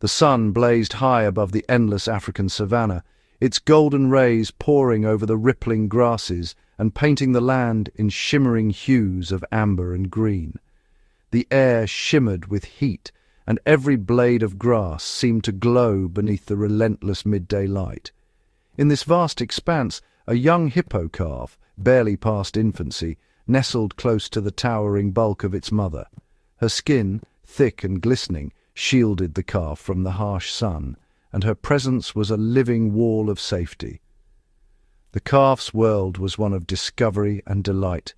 The sun blazed high above the endless African savanna, its golden rays pouring over the rippling grasses and painting the land in shimmering hues of amber and green. The air shimmered with heat, and every blade of grass seemed to glow beneath the relentless midday light. In this vast expanse, a young hippo calf, barely past infancy, nestled close to the towering bulk of its mother. Her skin, thick and glistening, shielded the calf from the harsh sun, and her presence was a living wall of safety. The calf's world was one of discovery and delight.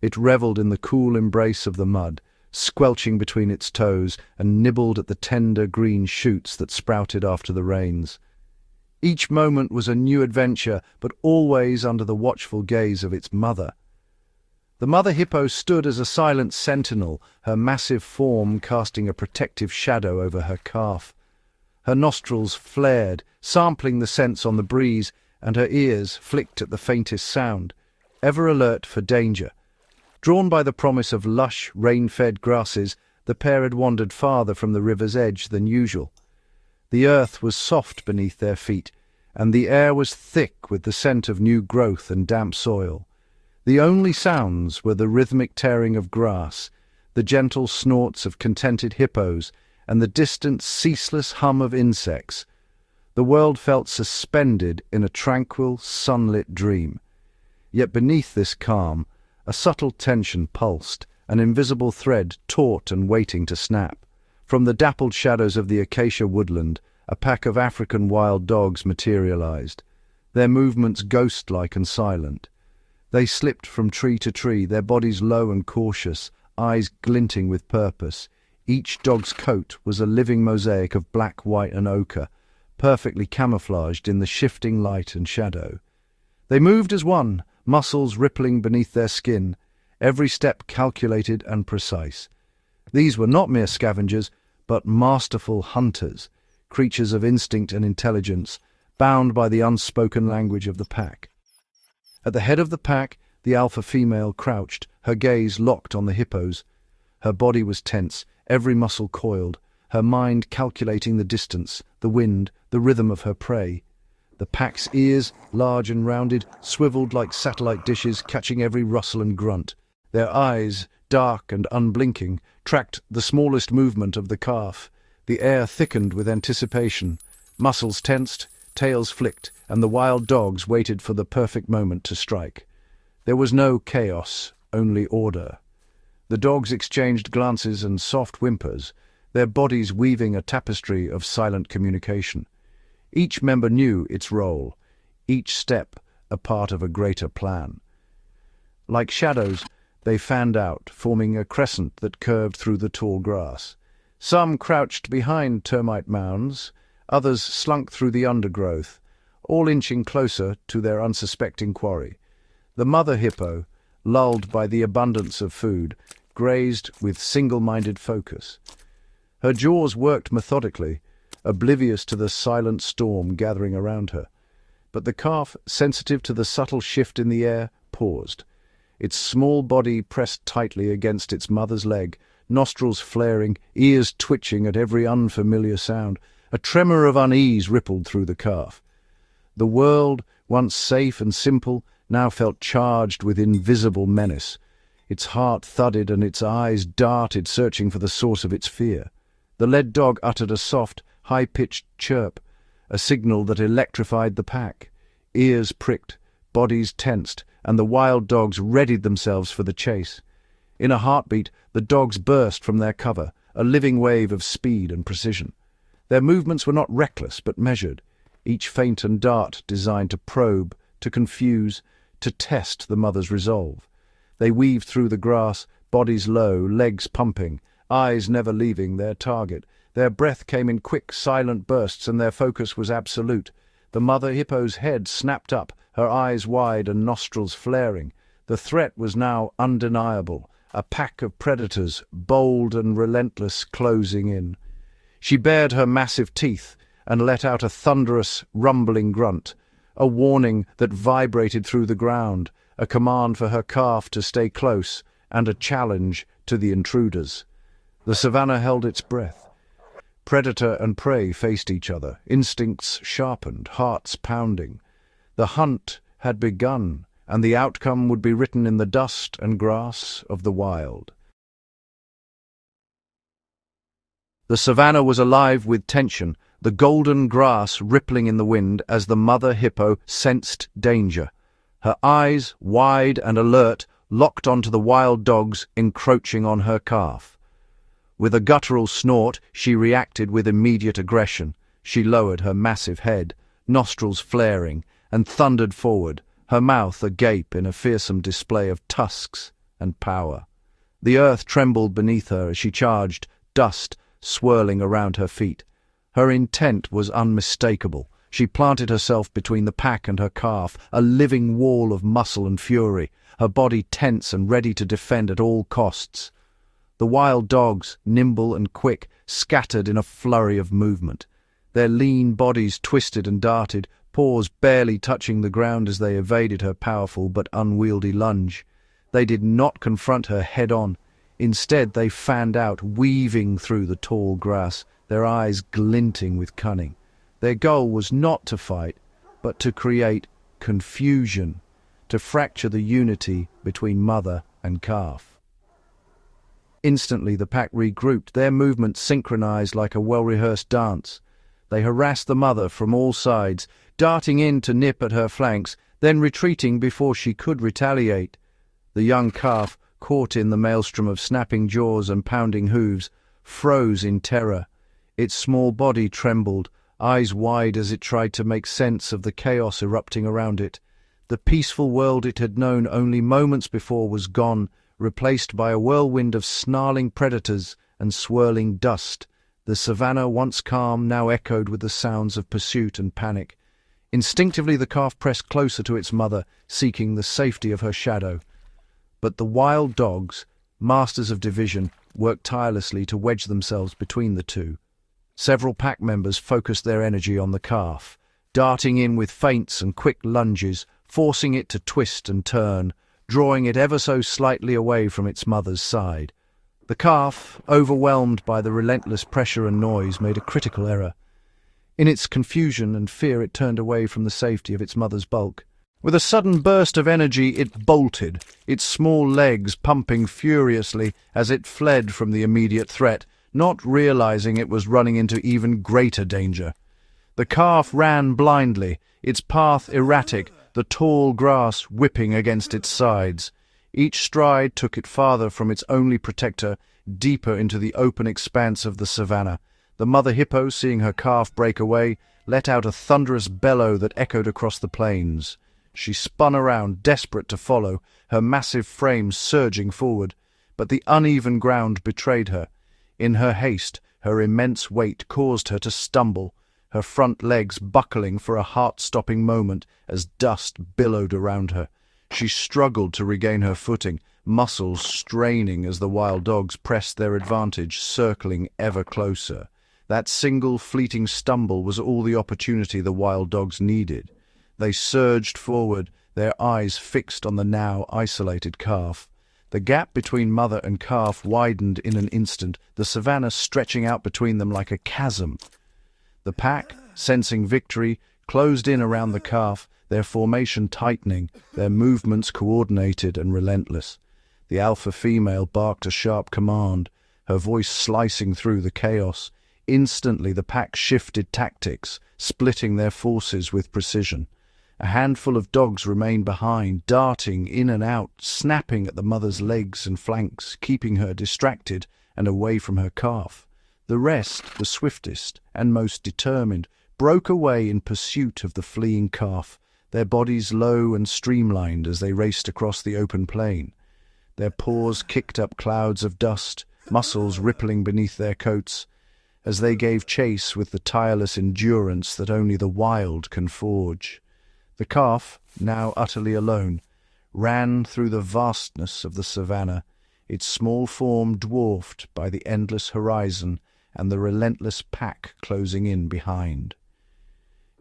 It revelled in the cool embrace of the mud, squelching between its toes, and nibbled at the tender green shoots that sprouted after the rains. Each moment was a new adventure, but always under the watchful gaze of its mother. The mother hippo stood as a silent sentinel, her massive form casting a protective shadow over her calf. Her nostrils flared, sampling the scents on the breeze, and her ears flicked at the faintest sound, ever alert for danger. Drawn by the promise of lush, rain-fed grasses, the pair had wandered farther from the river's edge than usual. The earth was soft beneath their feet, and the air was thick with the scent of new growth and damp soil. The only sounds were the rhythmic tearing of grass, the gentle snorts of contented hippos, and the distant, ceaseless hum of insects. The world felt suspended in a tranquil, sunlit dream. Yet beneath this calm, a subtle tension pulsed, an invisible thread taut and waiting to snap. From the dappled shadows of the acacia woodland, a pack of African wild dogs materialized, their movements ghost-like and silent. They slipped from tree to tree, their bodies low and cautious, eyes glinting with purpose. Each dog's coat was a living mosaic of black, white, and ochre, perfectly camouflaged in the shifting light and shadow. They moved as one, muscles rippling beneath their skin, every step calculated and precise. These were not mere scavengers, but masterful hunters, creatures of instinct and intelligence, bound by the unspoken language of the pack. At the head of the pack, the alpha female crouched, her gaze locked on the hippos. Her body was tense, every muscle coiled, her mind calculating the distance, the wind, the rhythm of her prey. The pack's ears, large and rounded, swiveled like satellite dishes, catching every rustle and grunt. Their eyes, dark and unblinking, tracked the smallest movement of the calf. The air thickened with anticipation. Muscles tensed, tails flicked, and the wild dogs waited for the perfect moment to strike. There was no chaos, only order. The dogs exchanged glances and soft whimpers, their bodies weaving a tapestry of silent communication. Each member knew its role, each step a part of a greater plan. Like shadows, they fanned out, forming a crescent that curved through the tall grass. Some crouched behind termite mounds, others slunk through the undergrowth, all inching closer to their unsuspecting quarry. The mother hippo, lulled by the abundance of food, grazed with single-minded focus. Her jaws worked methodically, oblivious to the silent storm gathering around her. But the calf, sensitive to the subtle shift in the air, paused. Its small body pressed tightly against its mother's leg, nostrils flaring, ears twitching at every unfamiliar sound. A tremor of unease rippled through the calf. The world, once safe and simple, now felt charged with invisible menace. Its heart thudded and its eyes darted, searching for the source of its fear. The lead dog uttered a soft, high-pitched chirp, a signal that electrified the pack. Ears pricked, bodies tensed, and the wild dogs readied themselves for the chase. In a heartbeat, the dogs burst from their cover, a living wave of speed and precision. Their movements were not reckless but measured, each feint and dart designed to probe, to confuse, to test the mother's resolve. They weaved through the grass, bodies low, legs pumping, eyes never leaving their target. Their breath came in quick, silent bursts, and their focus was absolute. The mother hippo's head snapped up, her eyes wide and nostrils flaring. The threat was now undeniable, a pack of predators, bold and relentless, closing in. She bared her massive teeth and let out a thunderous, rumbling grunt, a warning that vibrated through the ground, a command for her calf to stay close, and a challenge to the intruders. The savannah held its breath. Predator and prey faced each other, instincts sharpened, hearts pounding. The hunt had begun, and the outcome would be written in the dust and grass of the wild. The savannah was alive with tension, the golden grass rippling in the wind as the mother hippo sensed danger. Her eyes, wide and alert, locked onto the wild dogs encroaching on her calf. With a guttural snort, she reacted with immediate aggression. She lowered her massive head, nostrils flaring, and thundered forward, her mouth agape in a fearsome display of tusks and power. The earth trembled beneath her as she charged, dust swirling around her feet. Her intent was unmistakable. She planted herself between the pack and her calf, a living wall of muscle and fury, her body tense and ready to defend at all costs. The wild dogs, nimble and quick, scattered in a flurry of movement. Their lean bodies twisted and darted, paws barely touching the ground as they evaded her powerful but unwieldy lunge. They did not confront her head-on. Instead, they fanned out, weaving through the tall grass, their eyes glinting with cunning. Their goal was not to fight, but to create confusion, to fracture the unity between mother and calf. Instantly, the pack regrouped, their movements synchronized like a well-rehearsed dance. They harassed the mother from all sides, darting in to nip at her flanks, then retreating before she could retaliate. The young calf, caught in the maelstrom of snapping jaws and pounding hooves, froze in terror. Its small body trembled, eyes wide as it tried to make sense of the chaos erupting around it. The peaceful world it had known only moments before was gone, replaced by a whirlwind of snarling predators and swirling dust. The savannah, once calm, now echoed with the sounds of pursuit and panic. Instinctively, the calf pressed closer to its mother, seeking the safety of her shadow. But the wild dogs, masters of division, worked tirelessly to wedge themselves between the two. Several pack members focused their energy on the calf, darting in with feints and quick lunges, forcing it to twist and turn, drawing it ever so slightly away from its mother's side. The calf, overwhelmed by the relentless pressure and noise, made a critical error. In its confusion and fear, it turned away from the safety of its mother's bulk. With a sudden burst of energy, it bolted, its small legs pumping furiously as it fled from the immediate threat, not realizing it was running into even greater danger. The calf ran blindly, its path erratic, the tall grass whipping against its sides. Each stride took it farther from its only protector, deeper into the open expanse of the savannah. The mother hippo, seeing her calf break away, let out a thunderous bellow that echoed across the plains. She spun around, desperate to follow, her massive frame surging forward, but the uneven ground betrayed her. In her haste, her immense weight caused her to stumble, her front legs buckling for a heart-stopping moment as dust billowed around her. She struggled to regain her footing, muscles straining as the wild dogs pressed their advantage, circling ever closer. That single fleeting stumble was all the opportunity the wild dogs needed. They surged forward, their eyes fixed on the now isolated calf. The gap between mother and calf widened in an instant, the savannah stretching out between them like a chasm. The pack, sensing victory, closed in around the calf, their formation tightening, their movements coordinated and relentless. The alpha female barked a sharp command, her voice slicing through the chaos. Instantly the pack shifted tactics, splitting their forces with precision. A handful of dogs remained behind, darting in and out, snapping at the mother's legs and flanks, keeping her distracted and away from her calf. The rest, the swiftest and most determined, broke away in pursuit of the fleeing calf, their bodies low and streamlined as they raced across the open plain. Their paws kicked up clouds of dust, muscles rippling beneath their coats, as they gave chase with the tireless endurance that only the wild can forge. The calf, now utterly alone, ran through the vastness of the savannah, its small form dwarfed by the endless horizon and the relentless pack closing in behind.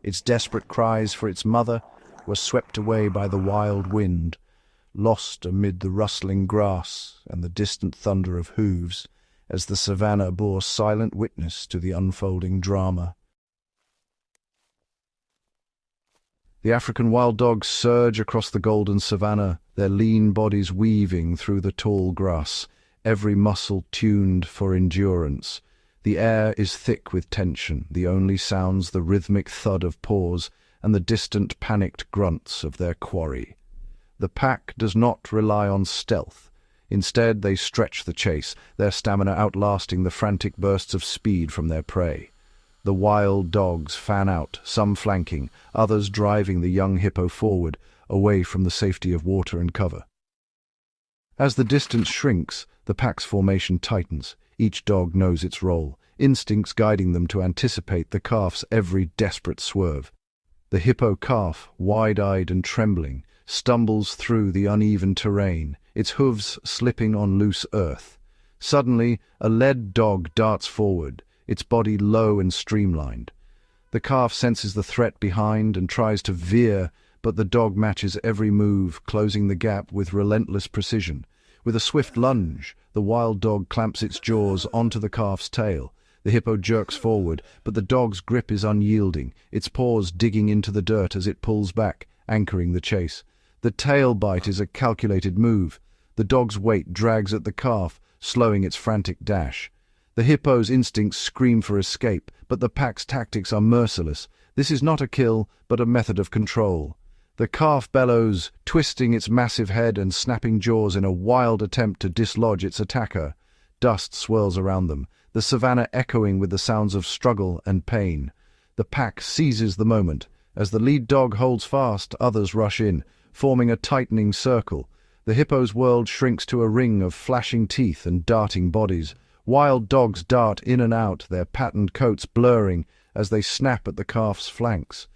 Its desperate cries for its mother were swept away by the wild wind, lost amid the rustling grass and the distant thunder of hooves, as the savannah bore silent witness to the unfolding drama. The African wild dogs surge across the golden savannah, their lean bodies weaving through the tall grass, every muscle tuned for endurance. The air is thick with tension, the only sounds the rhythmic thud of paws and the distant panicked grunts of their quarry. The pack does not rely on stealth. Instead, they stretch the chase, their stamina outlasting the frantic bursts of speed from their prey. The wild dogs fan out, some flanking, others driving the young hippo forward, away from the safety of water and cover. As the distance shrinks, the pack's formation tightens. Each dog knows its role, instincts guiding them to anticipate the calf's every desperate swerve. The hippo calf, wide-eyed and trembling, stumbles through the uneven terrain, its hooves slipping on loose earth. Suddenly, a led dog darts forward, its body low and streamlined. The calf senses the threat behind and tries to veer, but the dog matches every move, closing the gap with relentless precision. With a swift lunge, the wild dog clamps its jaws onto the calf's tail. The hippo jerks forward, but the dog's grip is unyielding, its paws digging into the dirt as it pulls back, anchoring the chase. The tail bite is a calculated move. The dog's weight drags at the calf, slowing its frantic dash. The hippo's instincts scream for escape, but the pack's tactics are merciless. This is not a kill, but a method of control. The calf bellows, twisting its massive head and snapping jaws in a wild attempt to dislodge its attacker. Dust swirls around them, the savannah echoing with the sounds of struggle and pain. The pack seizes the moment. As the lead dog holds fast, others rush in, forming a tightening circle. The hippo's world shrinks to a ring of flashing teeth and darting bodies. Wild dogs dart in and out, their patterned coats blurring as they snap at the calf's flanks.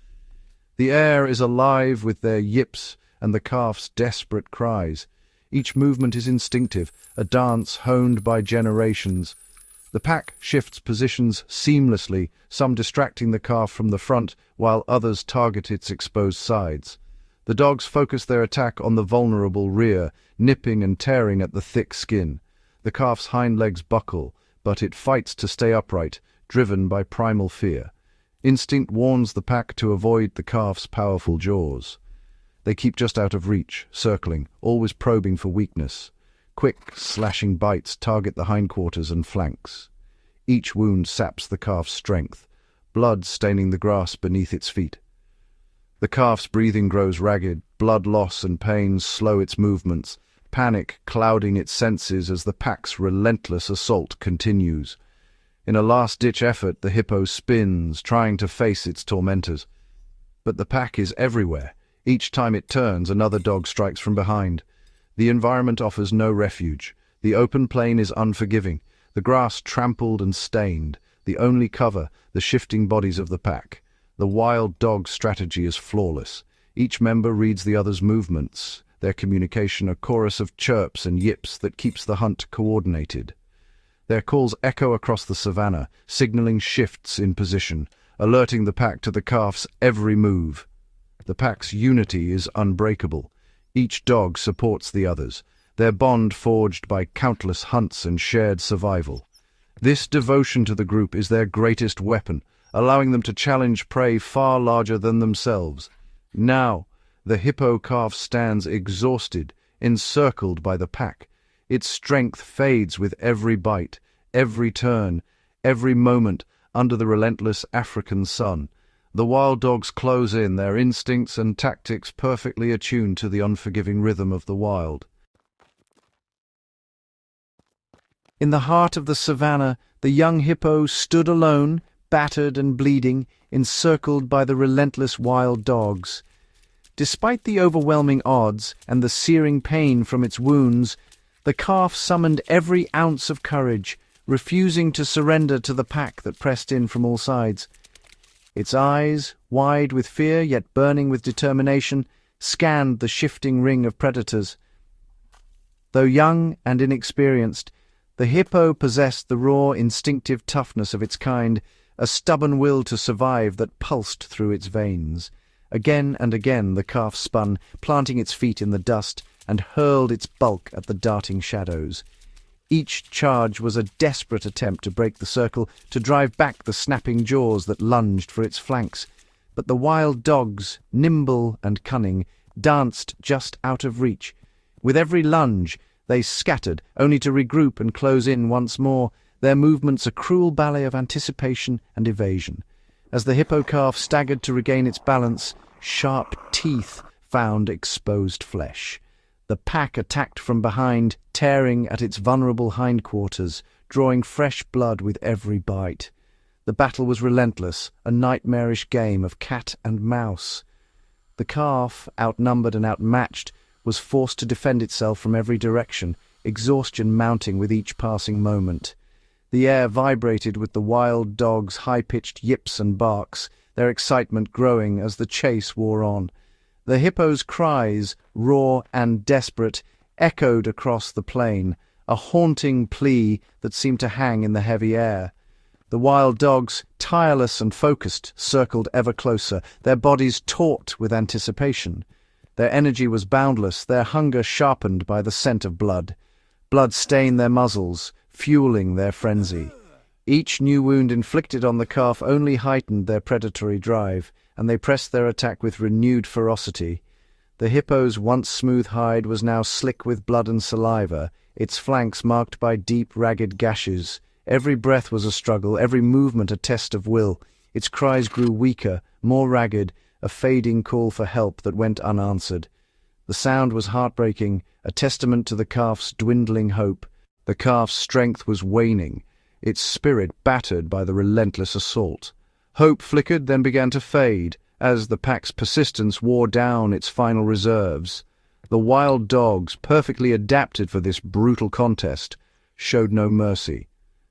The air is alive with their yips and the calf's desperate cries. Each movement is instinctive, a dance honed by generations. The pack shifts positions seamlessly, some distracting the calf from the front, while others target its exposed sides. The dogs focus their attack on the vulnerable rear, nipping and tearing at the thick skin. The calf's hind legs buckle, but it fights to stay upright, driven by primal fear. Instinct warns the pack to avoid the calf's powerful jaws. They keep just out of reach, circling, always probing for weakness. Quick, slashing bites target the hindquarters and flanks. Each wound saps the calf's strength, blood staining the grass beneath its feet. The calf's breathing grows ragged, blood loss and pain slow its movements, panic clouding its senses as the pack's relentless assault continues. In a last-ditch effort, the hippo spins, trying to face its tormentors. But the pack is everywhere. Each time it turns, another dog strikes from behind. The environment offers no refuge. The open plain is unforgiving, the grass trampled and stained, the only cover, the shifting bodies of the pack. The wild dog's strategy is flawless. Each member reads the other's movements, their communication a chorus of chirps and yips that keeps the hunt coordinated. Their calls echo across the savannah, signaling shifts in position, alerting the pack to the calf's every move. The pack's unity is unbreakable. Each dog supports the others, their bond forged by countless hunts and shared survival. This devotion to the group is their greatest weapon, allowing them to challenge prey far larger than themselves. Now, the hippo calf stands exhausted, encircled by the pack. Its strength fades with every bite, every turn, every moment under the relentless African sun. The wild dogs close in, their instincts and tactics perfectly attuned to the unforgiving rhythm of the wild. In the heart of the savannah, the young hippo stood alone, battered and bleeding, encircled by the relentless wild dogs. Despite the overwhelming odds and the searing pain from its wounds, the calf summoned every ounce of courage, refusing to surrender to the pack that pressed in from all sides. Its eyes, wide with fear yet burning with determination, scanned the shifting ring of predators. Though young and inexperienced, the hippo possessed the raw, instinctive toughness of its kind, a stubborn will to survive that pulsed through its veins. Again and again the calf spun, planting its feet in the dust, and hurled its bulk at the darting shadows. Each charge was a desperate attempt to break the circle, to drive back the snapping jaws that lunged for its flanks. But the wild dogs, nimble and cunning, danced just out of reach. With every lunge, they scattered, only to regroup and close in once more, their movements a cruel ballet of anticipation and evasion. As the hippo calf staggered to regain its balance, sharp teeth found exposed flesh. The pack attacked from behind, tearing at its vulnerable hindquarters, drawing fresh blood with every bite. The battle was relentless, a nightmarish game of cat and mouse. The calf, outnumbered and outmatched, was forced to defend itself from every direction, exhaustion mounting with each passing moment. The air vibrated with the wild dogs' high-pitched yips and barks, their excitement growing as the chase wore on. The hippo's cries, raw and desperate, echoed across the plain, a haunting plea that seemed to hang in the heavy air. The wild dogs, tireless and focused, circled ever closer, their bodies taut with anticipation. Their energy was boundless, their hunger sharpened by the scent of blood. Blood stained their muzzles, fueling their frenzy. Each new wound inflicted on the calf only heightened their predatory drive, and they pressed their attack with renewed ferocity. The hippo's once smooth hide was now slick with blood and saliva, its flanks marked by deep, ragged gashes. Every breath was a struggle, every movement a test of will. Its cries grew weaker, more ragged, a fading call for help that went unanswered. The sound was heartbreaking, a testament to the calf's dwindling hope. The calf's strength was waning, its spirit battered by the relentless assault. Hope flickered, then began to fade, as the pack's persistence wore down its final reserves. The wild dogs, perfectly adapted for this brutal contest, showed no mercy.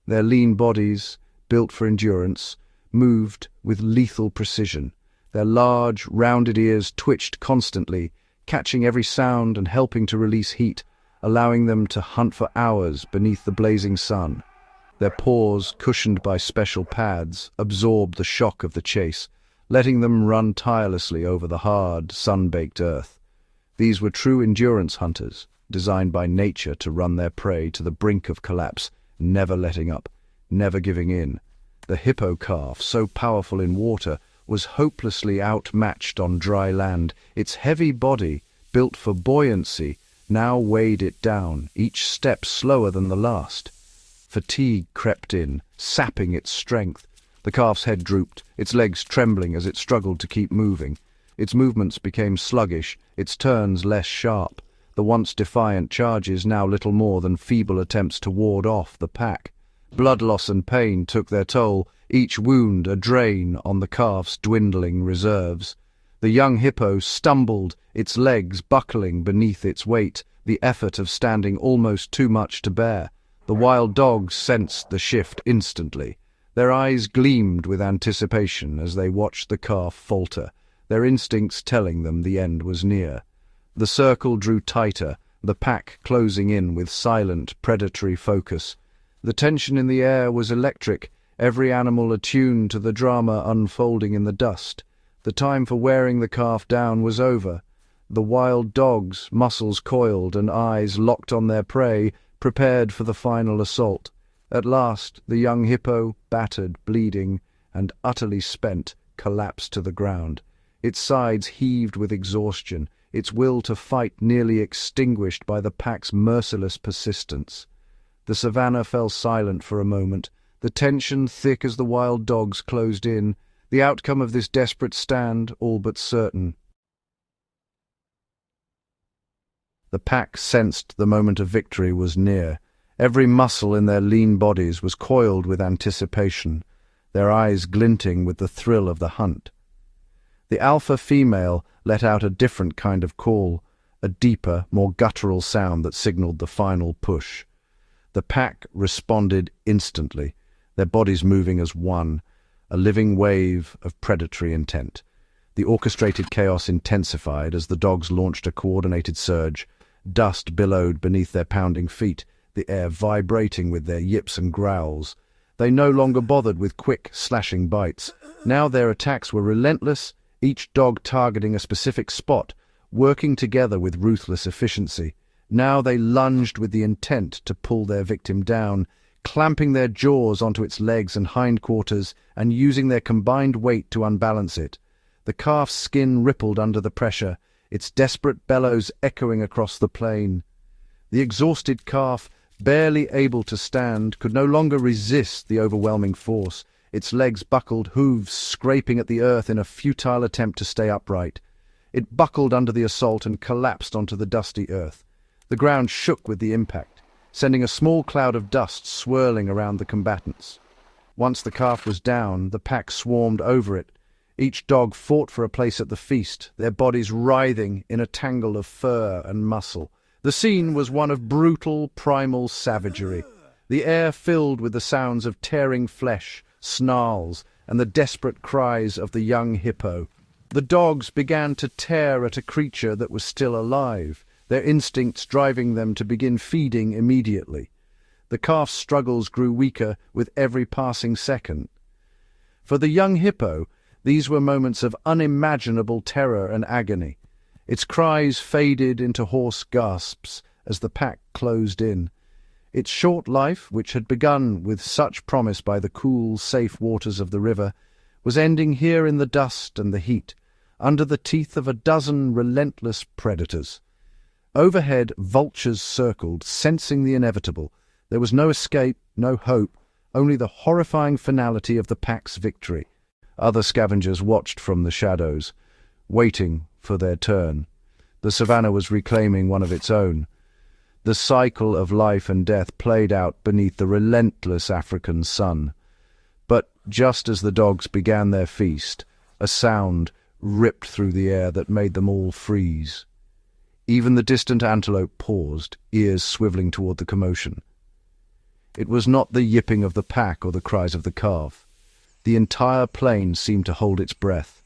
Their lean bodies, built for endurance, moved with lethal precision. Their large, rounded ears twitched constantly, catching every sound and helping to release heat, allowing them to hunt for hours beneath the blazing sun. Their paws, cushioned by special pads, absorbed the shock of the chase, letting them run tirelessly over the hard, sun-baked earth. These were true endurance hunters, designed by nature to run their prey to the brink of collapse, never letting up, never giving in. The hippo calf, so powerful in water, was hopelessly outmatched on dry land. Its heavy body, built for buoyancy, now weighed it down, each step slower than the last. Fatigue crept in, sapping its strength. The calf's head drooped, its legs trembling as it struggled to keep moving. Its movements became sluggish, its turns less sharp. The once defiant charges now little more than feeble attempts to ward off the pack. Blood loss and pain took their toll, each wound a drain on the calf's dwindling reserves. The young hippo stumbled, its legs buckling beneath its weight, the effort of standing almost too much to bear. The wild dogs sensed the shift instantly. Their eyes gleamed with anticipation as they watched the calf falter, their instincts telling them the end was near. The circle drew tighter, the pack closing in with silent, predatory focus. The tension in the air was electric, every animal attuned to the drama unfolding in the dust. The time for wearing the calf down was over. The wild dogs, muscles coiled and eyes locked on their prey, prepared for the final assault. At last, the young hippo, battered, bleeding, and utterly spent, collapsed to the ground. Its sides heaved with exhaustion, its will to fight nearly extinguished by the pack's merciless persistence. The savannah fell silent for a moment, the tension thick as the wild dogs closed in, the outcome of this desperate stand all but certain. The pack sensed the moment of victory was near. Every muscle in their lean bodies was coiled with anticipation, their eyes glinting with the thrill of the hunt. The alpha female let out a different kind of call, a deeper, more guttural sound that signaled the final push. The pack responded instantly, their bodies moving as one, a living wave of predatory intent. The orchestrated chaos intensified as the dogs launched a coordinated surge. Dust billowed beneath their pounding feet, the air vibrating with their yips and growls. They no longer bothered with quick, slashing bites. Now their attacks were relentless, each dog targeting a specific spot, working together with ruthless efficiency. Now they lunged with the intent to pull their victim down, clamping their jaws onto its legs and hindquarters and using their combined weight to unbalance it. The calf's skin rippled under the pressure, its desperate bellows echoing across the plain. The exhausted calf, barely able to stand, could no longer resist the overwhelming force, its legs buckled, hooves scraping at the earth in a futile attempt to stay upright. It buckled under the assault and collapsed onto the dusty earth. The ground shook with the impact, sending a small cloud of dust swirling around the combatants. Once the calf was down, the pack swarmed over it. Each dog fought for a place at the feast, their bodies writhing in a tangle of fur and muscle. The scene was one of brutal, primal savagery, the air filled with the sounds of tearing flesh, snarls, and the desperate cries of the young hippo. The dogs began to tear at a creature that was still alive, their instincts driving them to begin feeding immediately. The calf's struggles grew weaker with every passing second. For the young hippo, these were moments of unimaginable terror and agony. Its cries faded into hoarse gasps as the pack closed in. Its short life, which had begun with such promise by the cool, safe waters of the river, was ending here in the dust and the heat, under the teeth of a dozen relentless predators. Overhead, vultures circled, sensing the inevitable. There was no escape, no hope, only the horrifying finality of the pack's victory. Other scavengers watched from the shadows, waiting for their turn. The savannah was reclaiming one of its own. The cycle of life and death played out beneath the relentless African sun. But just as the dogs began their feast, a sound ripped through the air that made them all freeze. Even the distant antelope paused, ears swiveling toward the commotion. It was not the yipping of the pack or the cries of the calf. The entire plain seemed to hold its breath.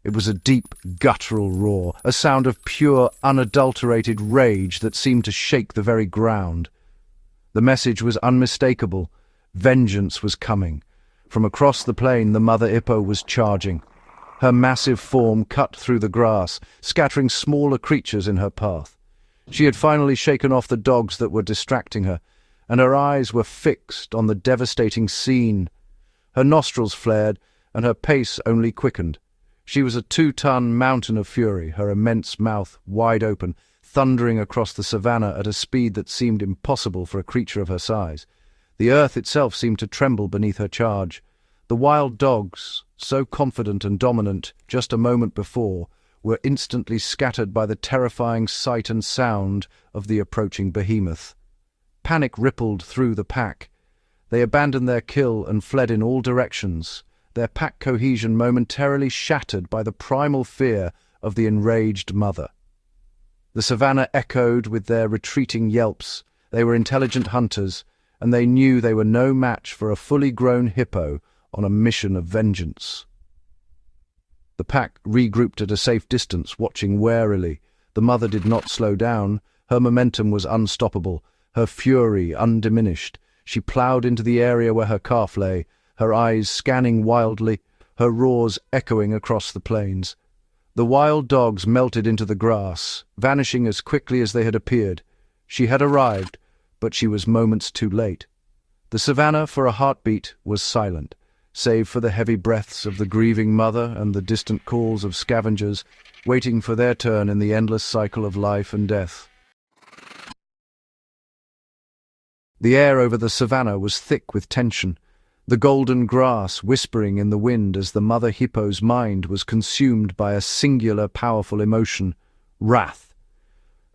It was a deep, guttural roar, a sound of pure, unadulterated rage that seemed to shake the very ground. The message was unmistakable. Vengeance was coming. From across the plain, the mother hippo was charging. Her massive form cut through the grass, scattering smaller creatures in her path. She had finally shaken off the dogs that were distracting her, and her eyes were fixed on the devastating scene. Her nostrils flared, and her pace only quickened. She was a 2-ton mountain of fury, her immense mouth wide open, thundering across the savannah at a speed that seemed impossible for a creature of her size. The earth itself seemed to tremble beneath her charge. The wild dogs, so confident and dominant just a moment before, were instantly scattered by the terrifying sight and sound of the approaching behemoth. Panic rippled through the pack. They abandoned their kill and fled in all directions, their pack cohesion momentarily shattered by the primal fear of the enraged mother. The savannah echoed with their retreating yelps. They were intelligent hunters, and they knew they were no match for a fully grown hippo on a mission of vengeance. The pack regrouped at a safe distance, watching warily. The mother did not slow down. Her momentum was unstoppable, her fury undiminished. She ploughed into the area where her calf lay, her eyes scanning wildly, her roars echoing across the plains. The wild dogs melted into the grass, vanishing as quickly as they had appeared. She had arrived, but she was moments too late. The savannah, for a heartbeat, was silent, save for the heavy breaths of the grieving mother and the distant calls of scavengers, waiting for their turn in the endless cycle of life and death. The air over the savannah was thick with tension, the golden grass whispering in the wind as the mother hippo's mind was consumed by a singular powerful emotion, wrath.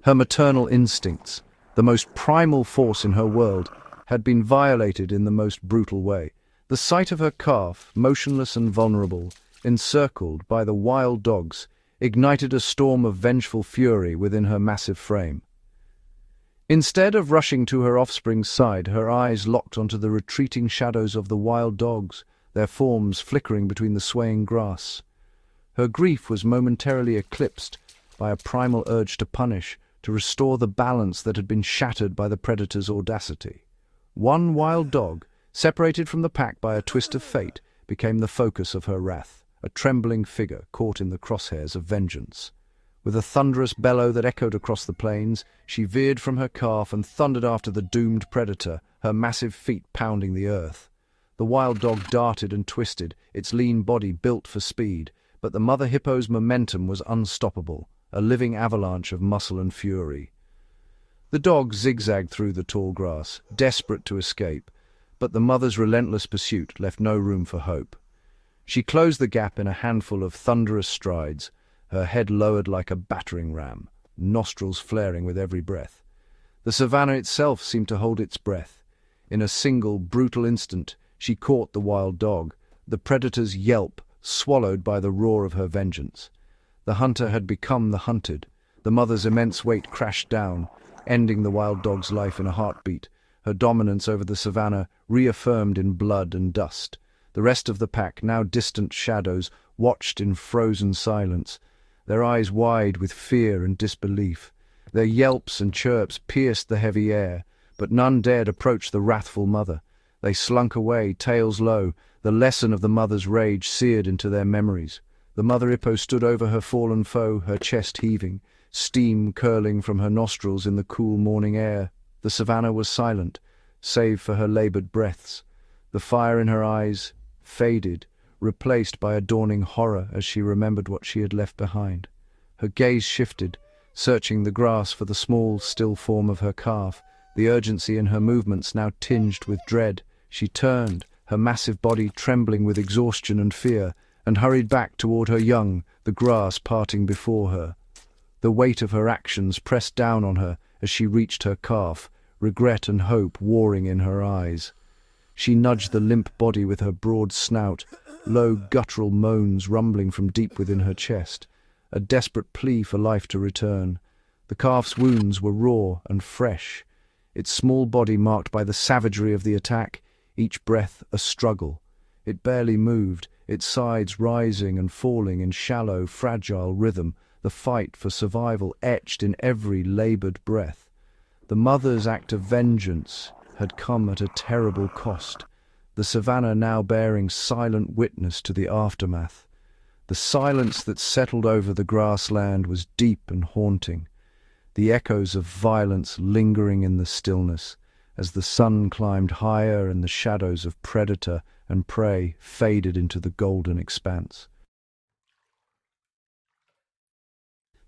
Her maternal instincts, the most primal force in her world, had been violated in the most brutal way. The sight of her calf, motionless and vulnerable, encircled by the wild dogs, ignited a storm of vengeful fury within her massive frame. Instead of rushing to her offspring's side, her eyes locked onto the retreating shadows of the wild dogs, their forms flickering between the swaying grass. Her grief was momentarily eclipsed by a primal urge to punish, to restore the balance that had been shattered by the predator's audacity. One wild dog, separated from the pack by a twist of fate, became the focus of her wrath, a trembling figure caught in the crosshairs of vengeance. With a thunderous bellow that echoed across the plains, she veered from her calf and thundered after the doomed predator, her massive feet pounding the earth. The wild dog darted and twisted, its lean body built for speed, but the mother hippo's momentum was unstoppable, a living avalanche of muscle and fury. The dog zigzagged through the tall grass, desperate to escape, but the mother's relentless pursuit left no room for hope. She closed the gap in a handful of thunderous strides, her head lowered like a battering ram, nostrils flaring with every breath. The savannah itself seemed to hold its breath. In a single, brutal instant, she caught the wild dog, the predator's yelp swallowed by the roar of her vengeance. The hunter had become the hunted. The mother's immense weight crashed down, ending the wild dog's life in a heartbeat, her dominance over the savannah reaffirmed in blood and dust. The rest of the pack, now distant shadows, watched in frozen silence, their eyes wide with fear and disbelief. Their yelps and chirps pierced the heavy air, but none dared approach the wrathful mother. They slunk away, tails low, the lesson of the mother's rage seared into their memories. The mother hippo stood over her fallen foe, her chest heaving, steam curling from her nostrils in the cool morning air. The savannah was silent, save for her labored breaths. The fire in her eyes faded, replaced by a dawning horror as she remembered what she had left behind. Her gaze shifted, searching the grass for the small, still form of her calf, the urgency in her movements now tinged with dread. She turned, her massive body trembling with exhaustion and fear, and hurried back toward her young, the grass parting before her. The weight of her actions pressed down on her as she reached her calf, regret and hope warring in her eyes. She nudged the limp body with her broad snout, low guttural moans rumbling from deep within her chest, a desperate plea for life to return. The calf's wounds were raw and fresh, its small body marked by the savagery of the attack, each breath a struggle. It barely moved, its sides rising and falling in shallow, fragile rhythm, the fight for survival etched in every labored breath. The mother's act of vengeance had come at a terrible cost, the savannah now bearing silent witness to the aftermath. The silence that settled over the grassland was deep and haunting, the echoes of violence lingering in the stillness as the sun climbed higher and the shadows of predator and prey faded into the golden expanse.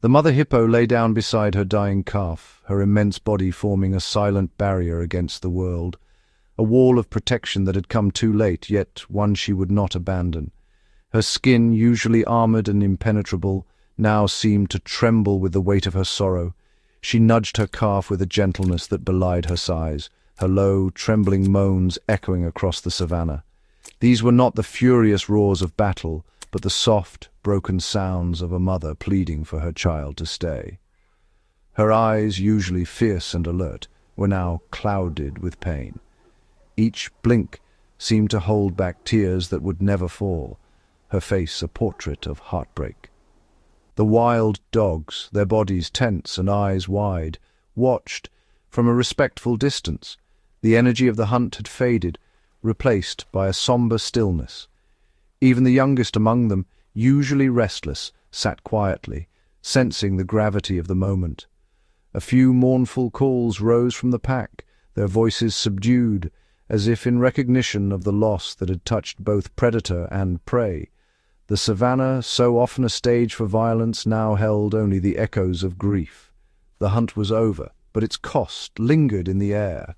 The mother hippo lay down beside her dying calf, her immense body forming a silent barrier against the world, a wall of protection that had come too late, yet one she would not abandon. Her skin, usually armored and impenetrable, now seemed to tremble with the weight of her sorrow. She nudged her calf with a gentleness that belied her size, her low, trembling moans echoing across the savannah. These were not the furious roars of battle, but the soft, broken sounds of a mother pleading for her child to stay. Her eyes, usually fierce and alert, were now clouded with pain. Each blink seemed to hold back tears that would never fall, her face a portrait of heartbreak. The wild dogs, their bodies tense and eyes wide, watched from a respectful distance. The energy of the hunt had faded, replaced by a somber stillness. Even the youngest among them, usually restless, sat quietly, sensing the gravity of the moment. A few mournful calls rose from the pack, their voices subdued, as if in recognition of the loss that had touched both predator and prey. The savannah, so often a stage for violence, now held only the echoes of grief. The hunt was over, but its cost lingered in the air,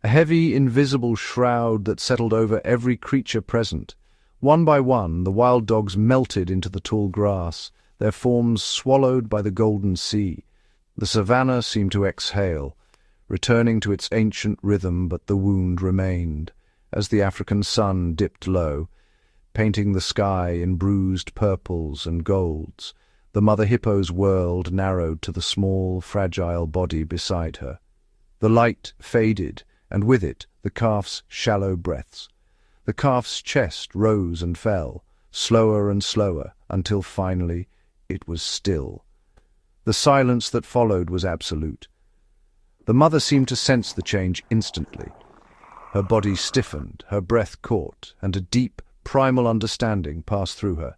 a heavy, invisible shroud that settled over every creature present. One by one, the wild dogs melted into the tall grass, their forms swallowed by the golden sea. The savannah seemed to exhale, returning to its ancient rhythm, but the wound remained, as the African sun dipped low, painting the sky in bruised purples and golds. The mother hippo's world narrowed to the small, fragile body beside her. The light faded, and with it the calf's shallow breaths. The calf's chest rose and fell, slower and slower, until finally it was still. The silence that followed was absolute. The mother seemed to sense the change instantly. Her body stiffened, her breath caught, and a deep, primal understanding passed through her.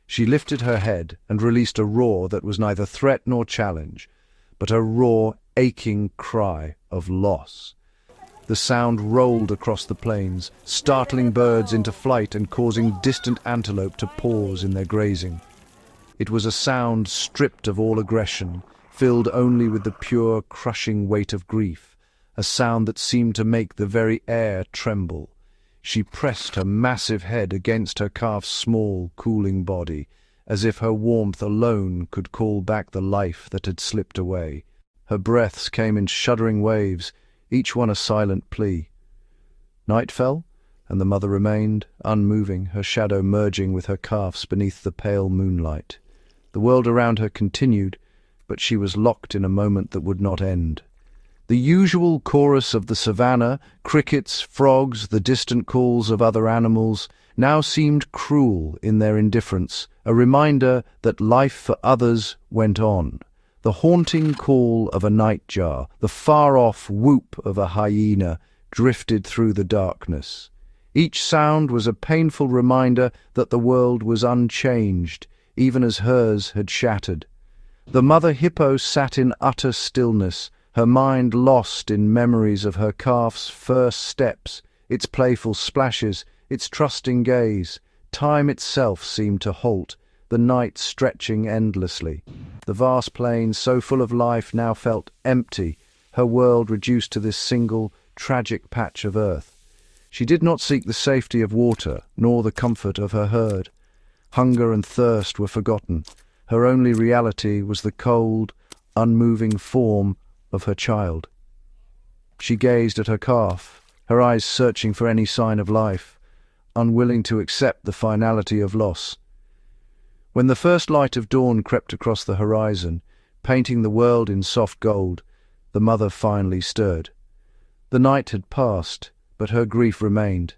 She lifted her head and released a roar that was neither threat nor challenge, but a raw, aching cry of loss. The sound rolled across the plains, startling birds into flight and causing distant antelope to pause in their grazing. It was a sound stripped of all aggression, filled only with the pure, crushing weight of grief, a sound that seemed to make the very air tremble. She pressed her massive head against her calf's small, cooling body, as if her warmth alone could call back the life that had slipped away. Her breaths came in shuddering waves, each one a silent plea. Night fell, and the mother remained, unmoving, her shadow merging with her calf's beneath the pale moonlight. The world around her continued, but she was locked in a moment that would not end. The usual chorus of the savannah, crickets, frogs, the distant calls of other animals, now seemed cruel in their indifference, a reminder that life for others went on. The haunting call of a nightjar, the far-off whoop of a hyena, drifted through the darkness. Each sound was a painful reminder that the world was unchanged, even as hers had shattered. The mother hippo sat in utter stillness, her mind lost in memories of her calf's first steps, its playful splashes, its trusting gaze. Time itself seemed to halt, the night stretching endlessly. The vast plain, so full of life, now felt empty, her world reduced to this single, tragic patch of earth. She did not seek the safety of water, nor the comfort of her herd. Hunger and thirst were forgotten. Her only reality was the cold, unmoving form of her child. She gazed at her calf, her eyes searching for any sign of life, unwilling to accept the finality of loss. When the first light of dawn crept across the horizon, painting the world in soft gold, the mother finally stirred. The night had passed, but her grief remained.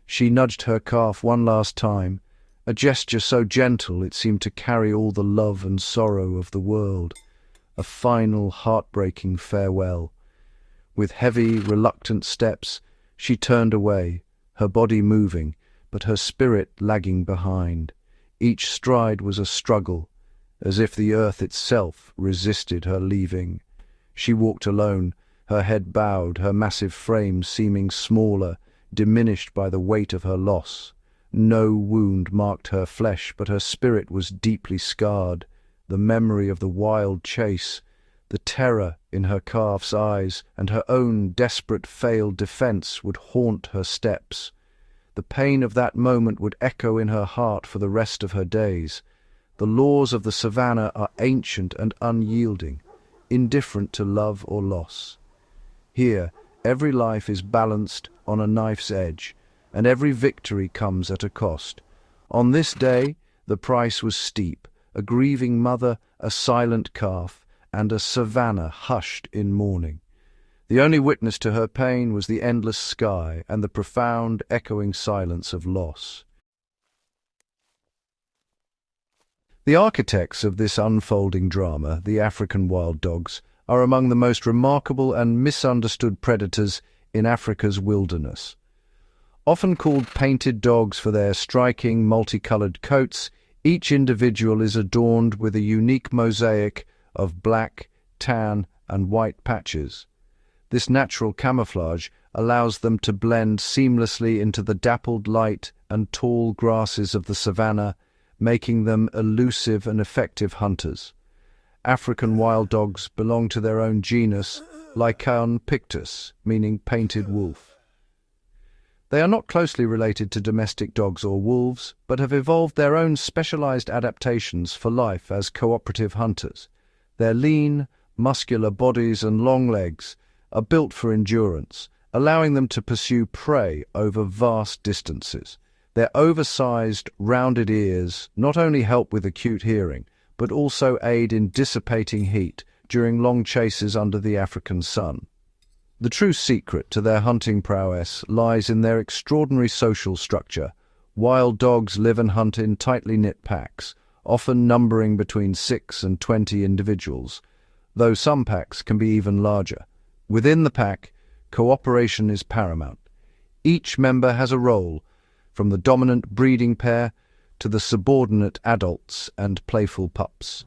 She nudged her calf one last time, a gesture so gentle it seemed to carry all the love and sorrow of the world. A final, heartbreaking farewell. With heavy, reluctant steps, she turned away, her body moving, but her spirit lagging behind. Each stride was a struggle, as if the earth itself resisted her leaving. She walked alone, her head bowed, her massive frame seeming smaller, diminished by the weight of her loss. No wound marked her flesh, but her spirit was deeply scarred. The memory of the wild chase, the terror in her calf's eyes, and her own desperate failed defense would haunt her steps. The pain of that moment would echo in her heart for the rest of her days. The laws of the savannah are ancient and unyielding, indifferent to love or loss. Here, every life is balanced on a knife's edge, and every victory comes at a cost. On this day, the price was steep, a grieving mother, a silent calf, and a savannah hushed in mourning. The only witness to her pain was the endless sky and the profound, echoing silence of loss. The architects of this unfolding drama, the African wild dogs, are among the most remarkable and misunderstood predators in Africa's wilderness. Often called painted dogs for their striking, multicolored coats, each individual is adorned with a unique mosaic of black, tan, and white patches. This natural camouflage allows them to blend seamlessly into the dappled light and tall grasses of the savannah, making them elusive and effective hunters. African wild dogs belong to their own genus, Lycaon pictus, meaning painted wolf. They are not closely related to domestic dogs or wolves, but have evolved their own specialized adaptations for life as cooperative hunters. Their lean, muscular bodies and long legs are built for endurance, allowing them to pursue prey over vast distances. Their oversized, rounded ears not only help with acute hearing, but also aid in dissipating heat during long chases under the African sun. The true secret to their hunting prowess lies in their extraordinary social structure. Wild dogs live and hunt in tightly knit packs, often numbering between 6 and 20 individuals, though some packs can be even larger. Within the pack, cooperation is paramount. Each member has a role, from the dominant breeding pair to the subordinate adults and playful pups.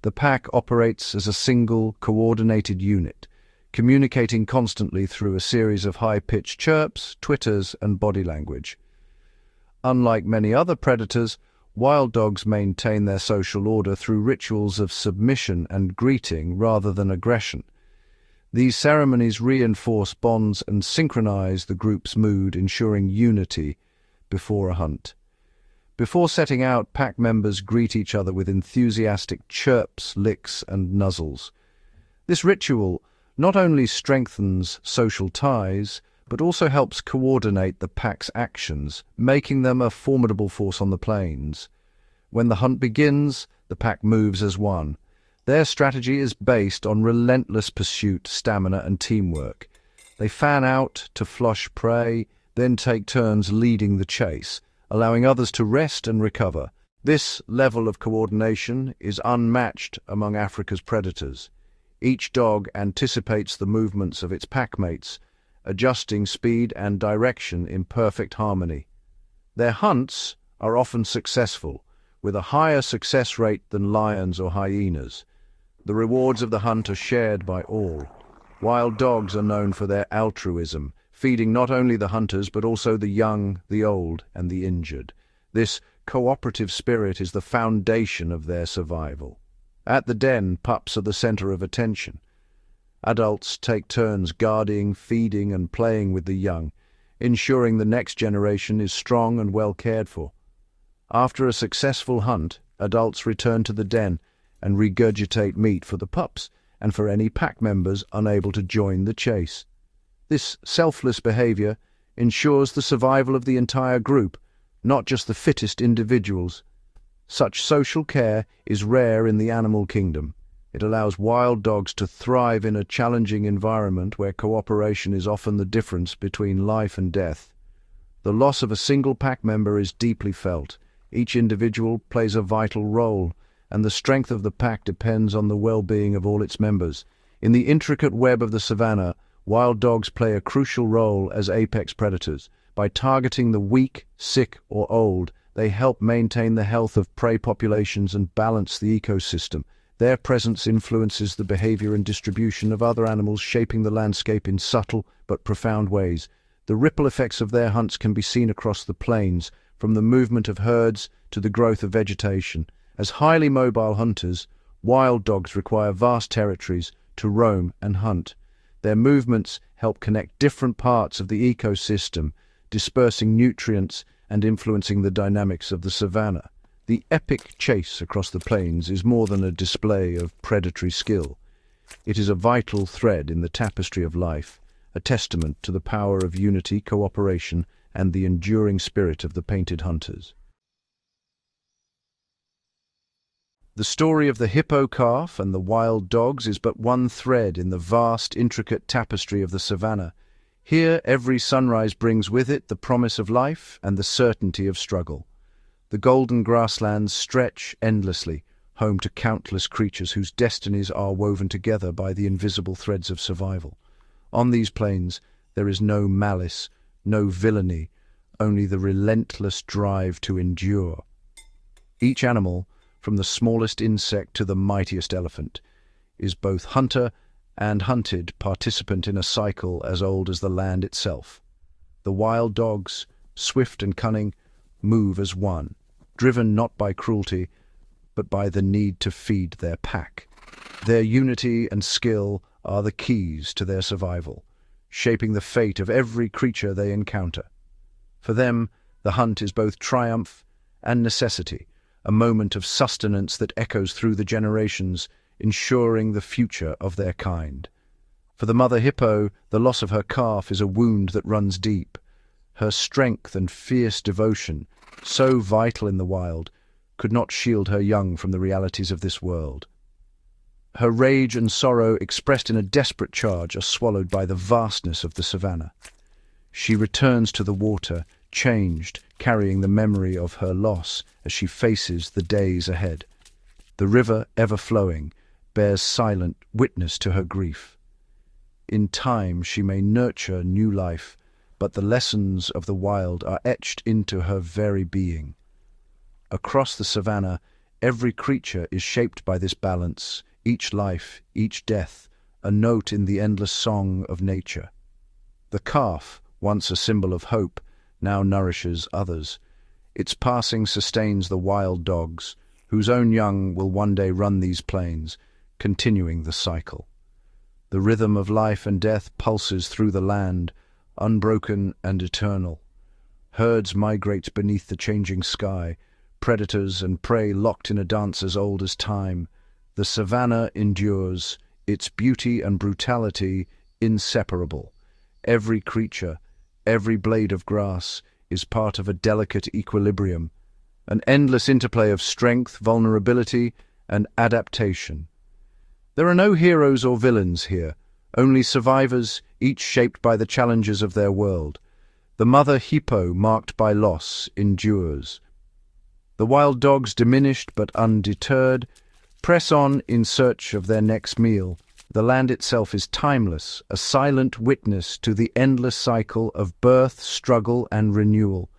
The pack operates as a single, coordinated unit, communicating constantly through a series of high-pitched chirps, twitters, and body language. Unlike many other predators, wild dogs maintain their social order through rituals of submission and greeting rather than aggression. These ceremonies reinforce bonds and synchronize the group's mood, ensuring unity before a hunt. Before setting out, pack members greet each other with enthusiastic chirps, licks, and nuzzles. This ritual not only strengthens social ties, but also helps coordinate the pack's actions, making them a formidable force on the plains. When the hunt begins, the pack moves as one. Their strategy is based on relentless pursuit, stamina, and teamwork. They fan out to flush prey, then take turns leading the chase, allowing others to rest and recover. This level of coordination is unmatched among Africa's predators. Each dog anticipates the movements of its packmates, adjusting speed and direction in perfect harmony. Their hunts are often successful, with a higher success rate than lions or hyenas. The rewards of the hunt are shared by all. Wild dogs are known for their altruism, feeding not only the hunters but also the young, the old, and the injured. This cooperative spirit is the foundation of their survival. At the den, pups are the center of attention. Adults take turns guarding, feeding, and playing with the young, ensuring the next generation is strong and well cared for. After a successful hunt, adults return to the den and regurgitate meat for the pups and for any pack members unable to join the chase. This selfless behavior ensures the survival of the entire group, not just the fittest individuals. Such social care is rare in the animal kingdom. It allows wild dogs to thrive in a challenging environment where cooperation is often the difference between life and death. The loss of a single pack member is deeply felt. Each individual plays a vital role, and the strength of the pack depends on the well-being of all its members. In the intricate web of the savannah, wild dogs play a crucial role as apex predators. By targeting the weak, sick, or old, they help maintain the health of prey populations and balance the ecosystem. Their presence influences the behavior and distribution of other animals, shaping the landscape in subtle but profound ways. The ripple effects of their hunts can be seen across the plains, from the movement of herds to the growth of vegetation. As highly mobile hunters, wild dogs require vast territories to roam and hunt. Their movements help connect different parts of the ecosystem, dispersing nutrients and influencing the dynamics of the savannah. The epic chase across the plains is more than a display of predatory skill. It is a vital thread in the tapestry of life, a testament to the power of unity, cooperation, and the enduring spirit of the painted hunters. The story of the hippo calf and the wild dogs is but one thread in the vast, intricate tapestry of the savannah. Here, every sunrise brings with it the promise of life and the certainty of struggle. The golden grasslands stretch endlessly, home to countless creatures whose destinies are woven together by the invisible threads of survival. On these plains, there is no malice, no villainy, only the relentless drive to endure. Each animal, from the smallest insect to the mightiest elephant, is both hunter and hunted, participant in a cycle as old as the land itself. The wild dogs, swift and cunning, move as one, driven not by cruelty, but by the need to feed their pack. Their unity and skill are the keys to their survival, shaping the fate of every creature they encounter. For them, the hunt is both triumph and necessity, a moment of sustenance that echoes through the generations, ensuring the future of their kind. For the mother hippo, the loss of her calf is a wound that runs deep. Her strength and fierce devotion, so vital in the wild, could not shield her young from the realities of this world. Her rage and sorrow, expressed in a desperate charge, are swallowed by the vastness of the savannah. She returns to the water, changed, carrying the memory of her loss as she faces the days ahead. The river, ever flowing, bears silent witness to her grief. In time she may nurture new life, but the lessons of the wild are etched into her very being. Across the savannah, every creature is shaped by this balance, each life, each death, a note in the endless song of nature. The calf, once a symbol of hope, now nourishes others. Its passing sustains the wild dogs, whose own young will one day run these plains, continuing the cycle. The rhythm of life and death pulses through the land, unbroken and eternal. Herds migrate beneath the changing sky, predators and prey locked in a dance as old as time. The savannah endures, its beauty and brutality inseparable. Every creature, every blade of grass, is part of a delicate equilibrium, an endless interplay of strength, vulnerability, and adaptation. There are no heroes or villains here, only survivors, each shaped by the challenges of their world. The mother hippo, marked by loss, endures. The wild dogs, diminished but undeterred, press on in search of their next meal. The land itself is timeless, a silent witness to the endless cycle of birth, struggle, and renewal.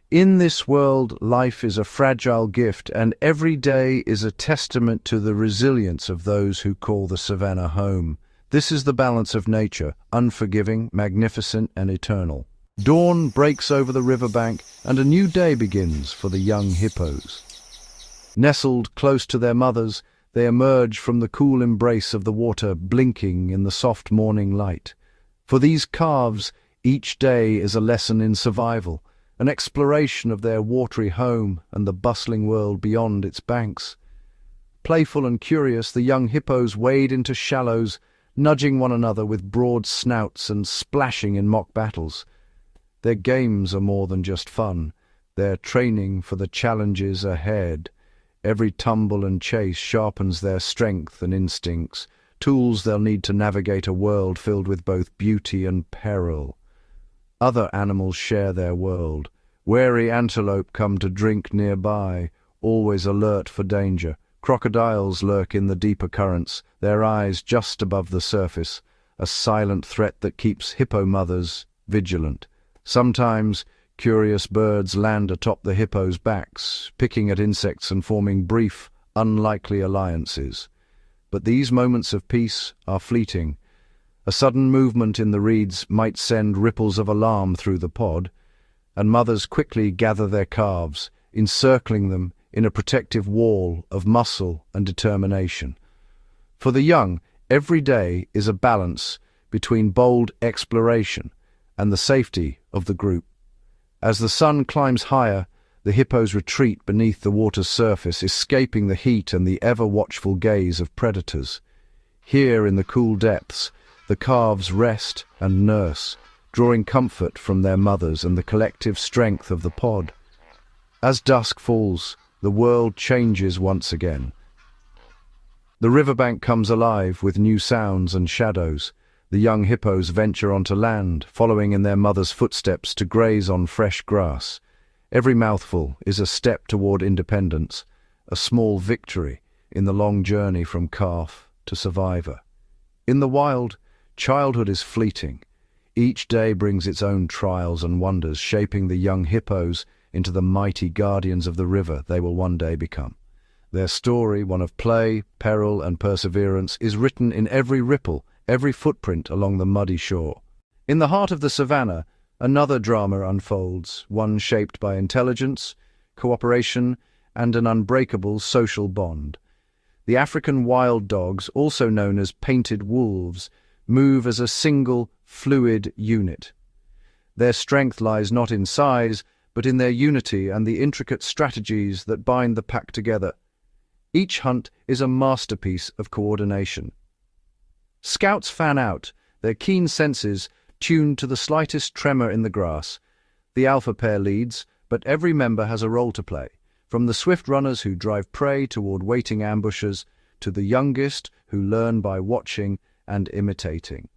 In this world, life is a fragile gift, and every day is a testament to the resilience of those who call the savannah home. This is the balance of nature, unforgiving, magnificent, and eternal. Dawn breaks over the riverbank, and a new day begins for the young hippos. Nestled close to their mothers, they emerge from the cool embrace of the water, blinking in the soft morning light. For these calves, each day is a lesson in survival, an exploration of their watery home and the bustling world beyond its banks. Playful and curious, the young hippos wade into shallows, nudging one another with broad snouts and splashing in mock battles. Their games are more than just fun. They're training for the challenges ahead. Every tumble and chase sharpens their strength and instincts, tools they'll need to navigate a world filled with both beauty and peril. Other animals share their world. Wary antelope come to drink nearby, always alert for danger. Crocodiles lurk in the deeper currents, their eyes just above the surface, a silent threat that keeps hippo mothers vigilant. Sometimes, curious birds land atop the hippos' backs, picking at insects and forming brief, unlikely alliances. But these moments of peace are fleeting. A sudden movement in the reeds might send ripples of alarm through the pod, and mothers quickly gather their calves, encircling them in a protective wall of muscle and determination. For the young, every day is a balance between bold exploration and the safety of the group. As the sun climbs higher, the hippos retreat beneath the water's surface, escaping the heat and the ever-watchful gaze of predators. Here in the cool depths, the calves rest and nurse, drawing comfort from their mothers and the collective strength of the pod. As dusk falls, the world changes once again. The riverbank comes alive with new sounds and shadows. The young hippos venture onto land, following in their mother's footsteps to graze on fresh grass. Every mouthful is a step toward independence, a small victory in the long journey from calf to survivor. In the wild, childhood is fleeting. Each day brings its own trials and wonders, shaping the young hippos into the mighty guardians of the river they will one day become. Their story, one of play, peril, and perseverance, is written in every ripple, every footprint along the muddy shore. In the heart of the savannah, another drama unfolds, one shaped by intelligence, cooperation, and an unbreakable social bond. The African wild dogs, also known as painted wolves, move as a single, fluid unit. Their strength lies not in size, but in their unity and the intricate strategies that bind the pack together. Each hunt is a masterpiece of coordination. Scouts fan out, their keen senses tuned to the slightest tremor in the grass. The alpha pair leads, but every member has a role to play, from the swift runners who drive prey toward waiting ambushers to the youngest who learn by watching and imitating.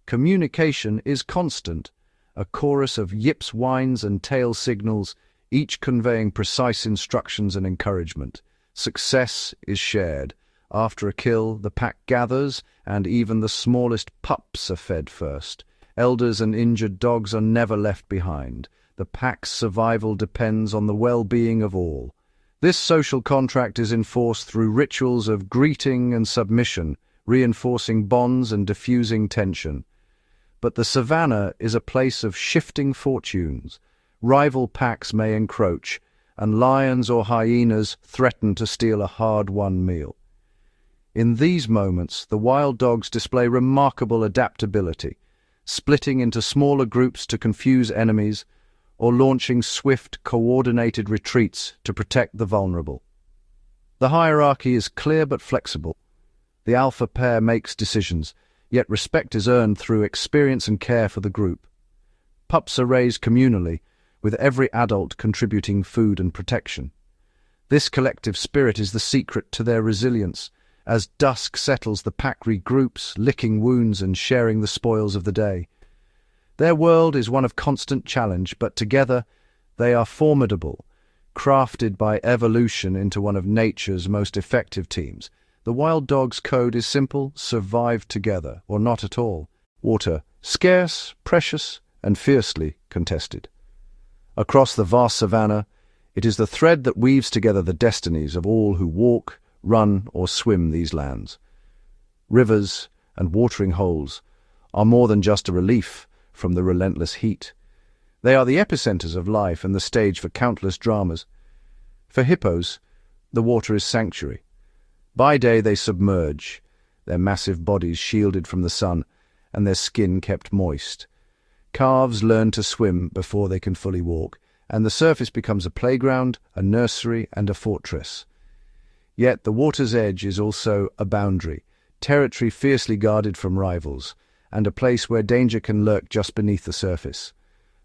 Communication is constant, a chorus of yips, whines, and tail signals, each conveying precise instructions and encouragement. Success is shared. After a kill, the pack gathers, and even the smallest pups are fed first. Elders and injured dogs are never left behind. The pack's survival depends on the well-being of all. This social contract is enforced through rituals of greeting and submission, reinforcing bonds and diffusing tension. But the savannah is a place of shifting fortunes. Rival packs may encroach, and lions or hyenas threaten to steal a hard-won meal. In these moments, the wild dogs display remarkable adaptability, splitting into smaller groups to confuse enemies, or launching swift, coordinated retreats to protect the vulnerable. The hierarchy is clear but flexible. The alpha pair makes decisions, yet respect is earned through experience and care for the group. Pups are raised communally, with every adult contributing food and protection. This collective spirit is the secret to their resilience. As dusk settles, the pack regroups, licking wounds and sharing the spoils of the day. Their world is one of constant challenge, but together they are formidable, crafted by evolution into one of nature's most effective teams. The wild dog's code is simple: survive together, or not at all. Water, scarce, precious, and fiercely contested. Across the vast savannah, it is the thread that weaves together the destinies of all who walk, run, or swim these lands. Rivers and watering holes are more than just a relief from the relentless heat. They are the epicenters of life and the stage for countless dramas. For hippos, the water is sanctuary. By day they submerge, their massive bodies shielded from the sun and their skin kept moist. Calves learn to swim before they can fully walk, and the surface becomes a playground, a nursery, and a fortress. Yet the water's edge is also a boundary, territory fiercely guarded from rivals, and a place where danger can lurk just beneath the surface.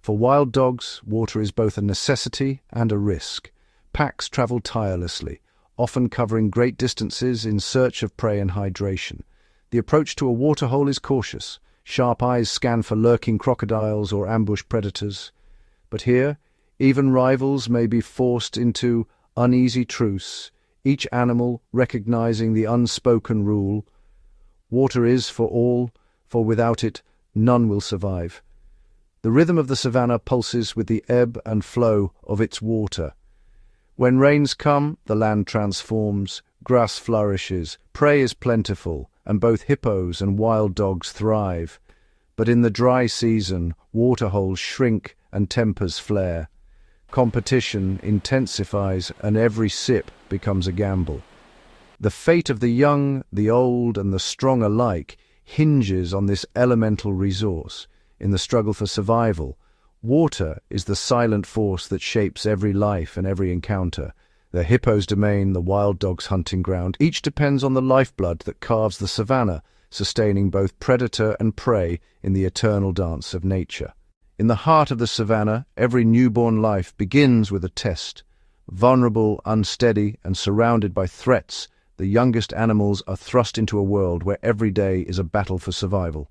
For wild dogs, water is both a necessity and a risk. Packs travel tirelessly, often covering great distances in search of prey and hydration. The approach to a waterhole is cautious. Sharp eyes scan for lurking crocodiles or ambush predators. But here, even rivals may be forced into uneasy truce, each animal recognizing the unspoken rule: water is for all, for without it, none will survive. The rhythm of the savannah pulses with the ebb and flow of its water. When rains come, the land transforms, grass flourishes, prey is plentiful, and both hippos and wild dogs thrive. But in the dry season, waterholes shrink and tempers flare. Competition intensifies, and every sip becomes a gamble. The fate of the young, the old, and the strong alike hinges on this elemental resource. In the struggle for survival, water is the silent force that shapes every life and every encounter. The hippo's domain, the wild dog's hunting ground, each depends on the lifeblood that carves the savannah, sustaining both predator and prey in the eternal dance of nature. In the heart of the savannah, every newborn life begins with a test. Vulnerable, unsteady, and surrounded by threats, the youngest animals are thrust into a world where every day is a battle for survival.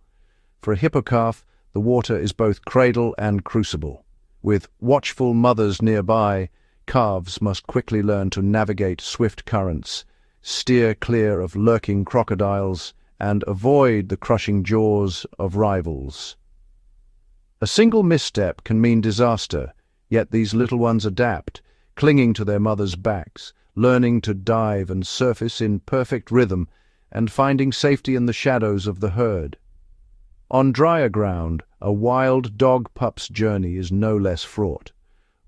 For a hippo calf, the water is both cradle and crucible. With watchful mothers nearby, calves must quickly learn to navigate swift currents, steer clear of lurking crocodiles, and avoid the crushing jaws of rivals. A single misstep can mean disaster, yet these little ones adapt, clinging to their mothers' backs, learning to dive and surface in perfect rhythm, and finding safety in the shadows of the herd. On drier ground, a wild dog pup's journey is no less fraught.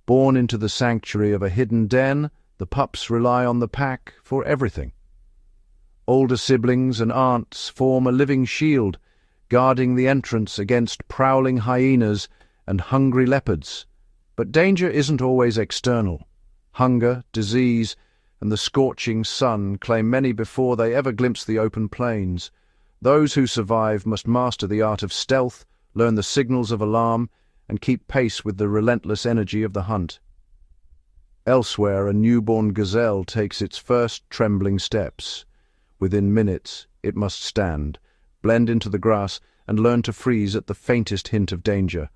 Born into the sanctuary of a hidden den, the pups rely on the pack for everything. Older siblings and aunts form a living shield, guarding the entrance against prowling hyenas and hungry leopards. But danger isn't always external. Hunger, disease, and the scorching sun claim many before they ever glimpse the open plains. Those who survive must master the art of stealth, learn the signals of alarm, and keep pace with the relentless energy of the hunt. Elsewhere, a newborn gazelle takes its first trembling steps. Within minutes, it must stand, blend into the grass, and learn to freeze at the faintest hint of danger.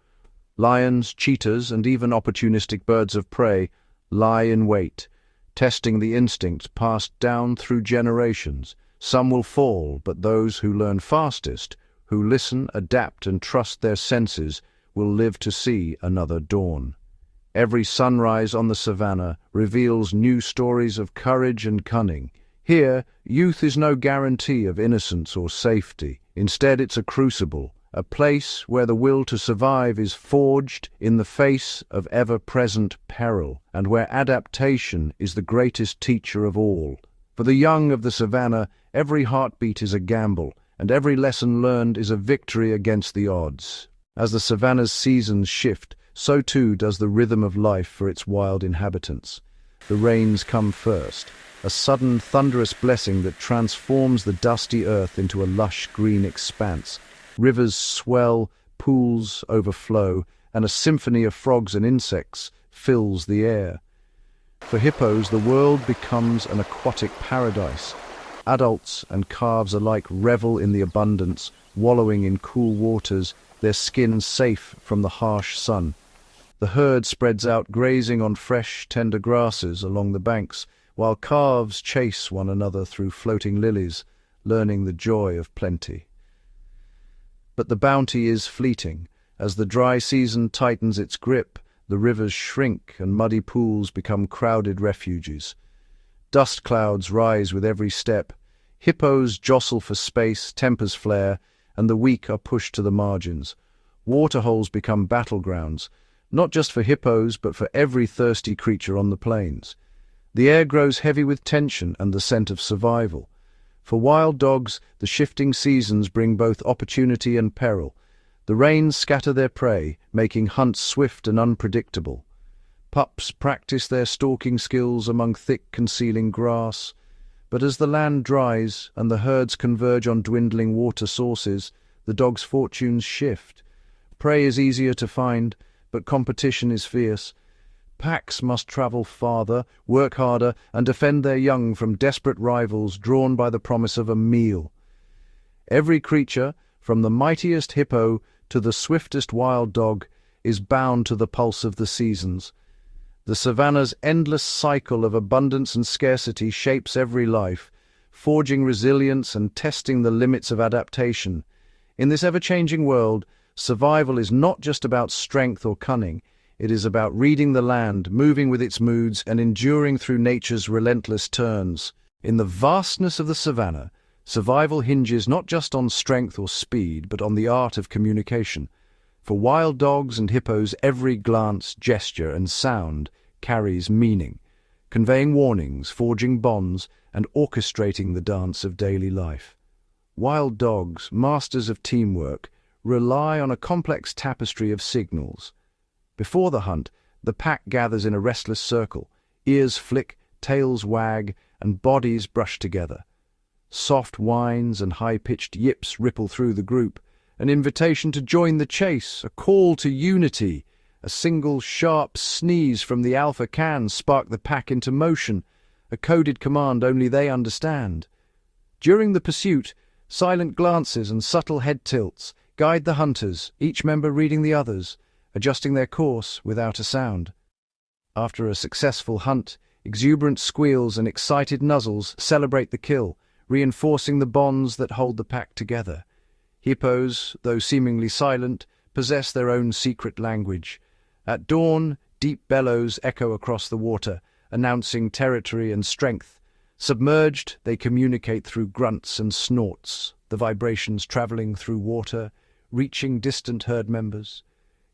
Lions, cheetahs, and even opportunistic birds of prey lie in wait, testing the instincts passed down through generations. Some will fall, but those who learn fastest, who listen, adapt, and trust their senses, will live to see another dawn. Every sunrise on the savannah reveals new stories of courage and cunning. Here, youth is no guarantee of innocence or safety. Instead, it's a crucible, a place where the will to survive is forged in the face of ever-present peril, and where adaptation is the greatest teacher of all. For the young of the savannah, every heartbeat is a gamble, and every lesson learned is a victory against the odds. As the savannah's seasons shift, so too does the rhythm of life for its wild inhabitants. The rains come first, a sudden thunderous blessing that transforms the dusty earth into a lush green expanse. Rivers swell, pools overflow, and a symphony of frogs and insects fills the air. For hippos, the world becomes an aquatic paradise. Adults and calves alike revel in the abundance, wallowing in cool waters, their skin safe from the harsh sun. The herd spreads out grazing on fresh, tender grasses along the banks, while calves chase one another through floating lilies, learning the joy of plenty. But the bounty is fleeting. As the dry season tightens its grip, the rivers shrink and muddy pools become crowded refuges. Dust clouds rise with every step. Hippos jostle for space, tempers flare, and the weak are pushed to the margins. Waterholes become battlegrounds, not just for hippos, but for every thirsty creature on the plains. The air grows heavy with tension and the scent of survival. For wild dogs, the shifting seasons bring both opportunity and peril. The rains scatter their prey, making hunts swift and unpredictable. Pups practice their stalking skills among thick, concealing grass. But as the land dries and the herds converge on dwindling water sources, the dog's fortunes shift. Prey is easier to find, but competition is fierce. Packs must travel farther, work harder, and defend their young from desperate rivals drawn by the promise of a meal. Every creature, from the mightiest hippo to the swiftest wild dog, is bound to the pulse of the seasons. The savannah's endless cycle of abundance and scarcity shapes every life, forging resilience and testing the limits of adaptation. In this ever-changing world, survival is not just about strength or cunning. It is about reading the land, moving with its moods, and enduring through nature's relentless turns. In the vastness of the savannah, survival hinges not just on strength or speed, but on the art of communication. For wild dogs and hippos, every glance, gesture, and sound carries meaning, conveying warnings, forging bonds, and orchestrating the dance of daily life. Wild dogs, masters of teamwork, rely on a complex tapestry of signals. Before the hunt, the pack gathers in a restless circle. Ears flick, tails wag, and bodies brush together. Soft whines and high-pitched yips ripple through the group, an invitation to join the chase, a call to unity. A single sharp sneeze from the alpha can spark the pack into motion, a coded command only they understand. During the pursuit, silent glances and subtle head tilts guide the hunters, each member reading the others, adjusting their course without a sound. After a successful hunt, exuberant squeals and excited nuzzles celebrate the kill, reinforcing the bonds that hold the pack together. Hippos, though seemingly silent, possess their own secret language. At dawn, deep bellows echo across the water, announcing territory and strength. Submerged, they communicate through grunts and snorts, the vibrations traveling through water, reaching distant herd members.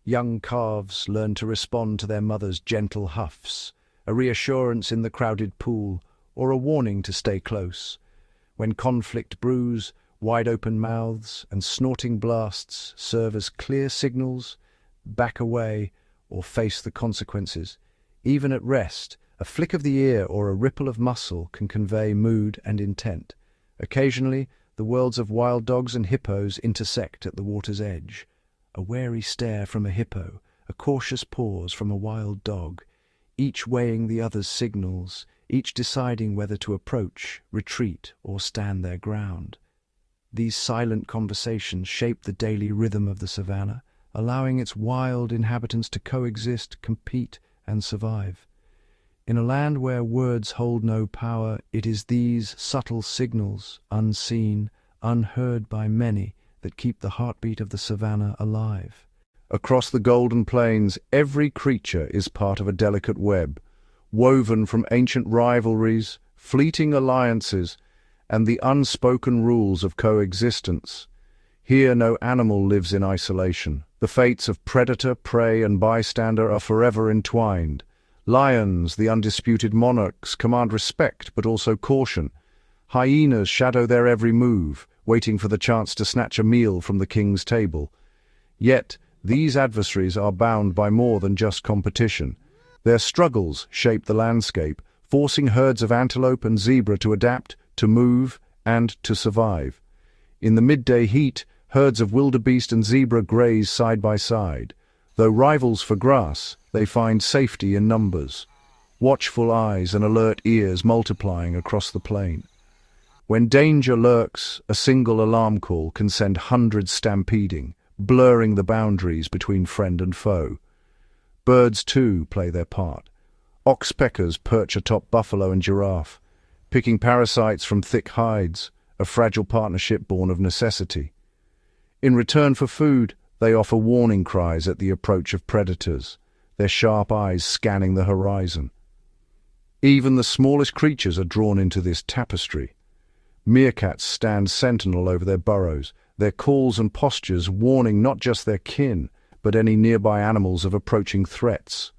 Young calves learn to respond to their mother's gentle huffs, a reassurance in the crowded pool, or a warning to stay close. When conflict brews, wide-open mouths and snorting blasts serve as clear signals: back away or face the consequences. Even at rest, a flick of the ear or a ripple of muscle can convey mood and intent. Occasionally, the worlds of wild dogs and hippos intersect at the water's edge. A wary stare from a hippo, a cautious pause from a wild dog, each weighing the other's signals, each deciding whether to approach, retreat, or stand their ground. These silent conversations shape the daily rhythm of the savannah, allowing its wild inhabitants to coexist, compete, and survive. In a land where words hold no power, it is these subtle signals, unseen, unheard by many, that keep the heartbeat of the savannah alive. Across the golden plains, every creature is part of a delicate web, woven from ancient rivalries, fleeting alliances, and the unspoken rules of coexistence. Here no animal lives in isolation. The fates of predator, prey, and bystander are forever entwined. Lions, the undisputed monarchs, command respect but also caution. Hyenas shadow their every move, waiting for the chance to snatch a meal from the king's table. Yet, these adversaries are bound by more than just competition. Their struggles shape the landscape, forcing herds of antelope and zebra to adapt, to move, and to survive. In the midday heat, herds of wildebeest and zebra graze side by side. Though rivals for grass, they find safety in numbers. Watchful eyes and alert ears multiplying across the plain. When danger lurks, a single alarm call can send hundreds stampeding, blurring the boundaries between friend and foe. Birds, too, play their part. Oxpeckers perch atop buffalo and giraffe, picking parasites from thick hides, a fragile partnership born of necessity. In return for food, they offer warning cries at the approach of predators, their sharp eyes scanning the horizon. Even the smallest creatures are drawn into this tapestry. Meerkats stand sentinel over their burrows, their calls and postures warning not just their kin, but any nearby animals of approaching threats.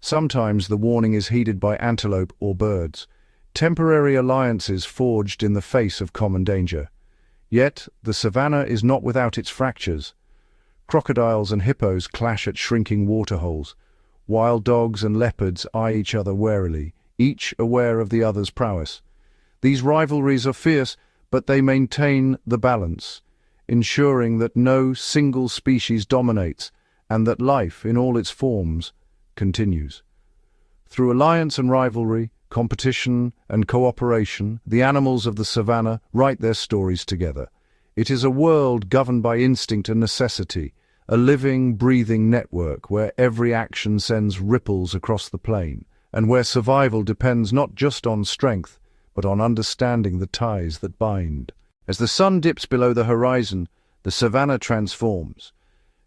Sometimes the warning is heeded by antelope or birds, temporary alliances forged in the face of common danger. Yet the savannah is not without its fractures. Crocodiles and hippos clash at shrinking waterholes. Wild dogs and leopards eye each other warily, each aware of the other's prowess. These rivalries are fierce, but they maintain the balance, ensuring that no single species dominates and that life, in all its forms, continues. Through alliance and rivalry, competition and cooperation, the animals of the savannah write their stories together. It is a world governed by instinct and necessity, a living, breathing network where every action sends ripples across the plain, and where survival depends not just on strength, but on understanding the ties that bind. As the sun dips below the horizon, the savannah transforms.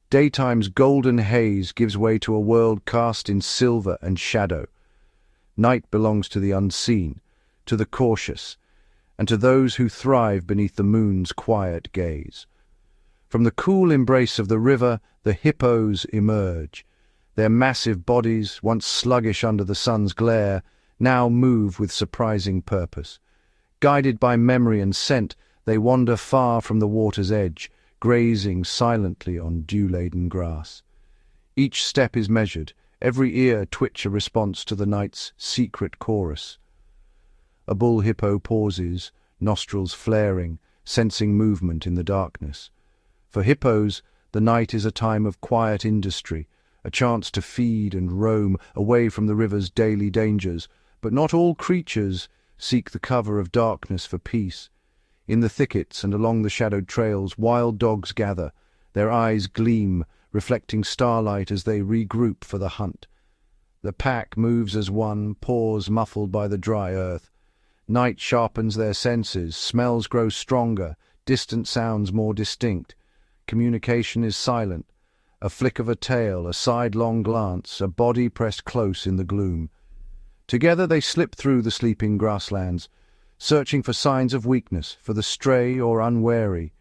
Daytime's golden haze gives way to a world cast in silver and shadow. Night belongs to the unseen, to the cautious, and to those who thrive beneath the moon's quiet gaze. From the cool embrace of the river, the hippos emerge. Their massive bodies, once sluggish under the sun's glare, now move with surprising purpose. Guided by memory and scent, they wander far from the water's edge, grazing silently on dew-laden grass. Each step is measured, every ear twitch a response to the night's secret chorus. A bull hippo pauses, nostrils flaring, sensing movement in the darkness. For hippos, the night is a time of quiet industry, a chance to feed and roam away from the river's daily dangers. But not all creatures seek the cover of darkness for peace. In the thickets and along the shadowed trails, wild dogs gather, their eyes gleam, reflecting starlight as they regroup for the hunt. The pack moves as one, paws muffled by the dry earth. Night sharpens their senses, smells grow stronger, distant sounds more distinct. Communication is silent. A flick of a tail, a sidelong glance, a body pressed close in the gloom. Together they slip through the sleeping grasslands, searching for signs of weakness, for the stray or unwary.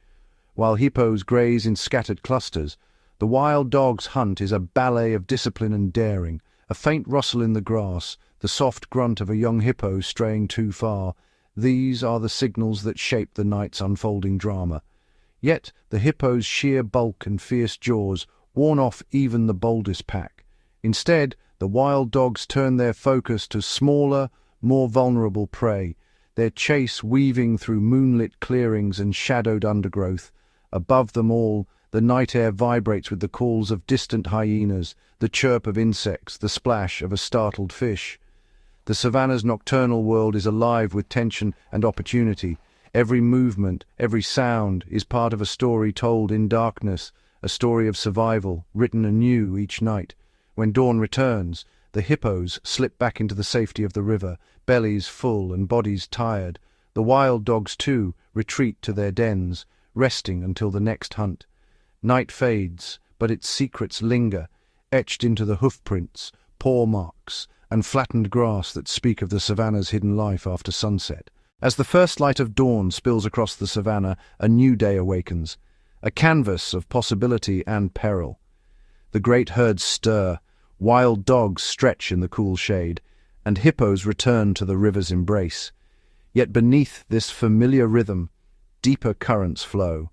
While hippos graze in scattered clusters, the wild dog's hunt is a ballet of discipline and daring. A faint rustle in the grass, the soft grunt of a young hippo straying too far. These are the signals that shape the night's unfolding drama. Yet the hippo's sheer bulk and fierce jaws warn off even the boldest pack. Instead, the wild dogs turn their focus to smaller, more vulnerable prey, their chase weaving through moonlit clearings and shadowed undergrowth. Above them all, the night air vibrates with the calls of distant hyenas, the chirp of insects, the splash of a startled fish. The savannah's nocturnal world is alive with tension and opportunity. Every movement, every sound is part of a story told in darkness, a story of survival, written anew each night. When dawn returns, the hippos slip back into the safety of the river, bellies full and bodies tired. The wild dogs, too, retreat to their dens, resting until the next hunt. Night fades, but its secrets linger, etched into the hoofprints, paw marks, and flattened grass that speak of the savannah's hidden life after sunset. As the first light of dawn spills across the savannah, a new day awakens, a canvas of possibility and peril. The great herds stir, wild dogs stretch in the cool shade, and hippos return to the river's embrace. Yet beneath this familiar rhythm, deeper currents flow.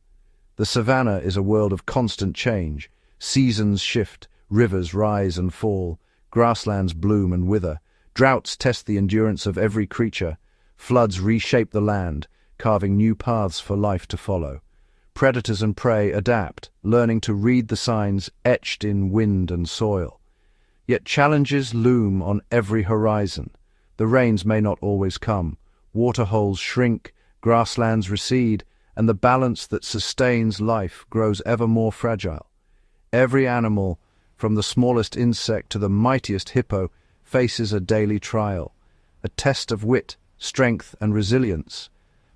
The savannah is a world of constant change. Seasons shift, rivers rise and fall, grasslands bloom and wither, droughts test the endurance of every creature, floods reshape the land, carving new paths for life to follow. Predators and prey adapt, learning to read the signs etched in wind and soil. Yet challenges loom on every horizon. The rains may not always come, waterholes shrink, grasslands recede, and the balance that sustains life grows ever more fragile. Every animal, from the smallest insect to the mightiest hippo, faces a daily trial, a test of wit, strength, and resilience.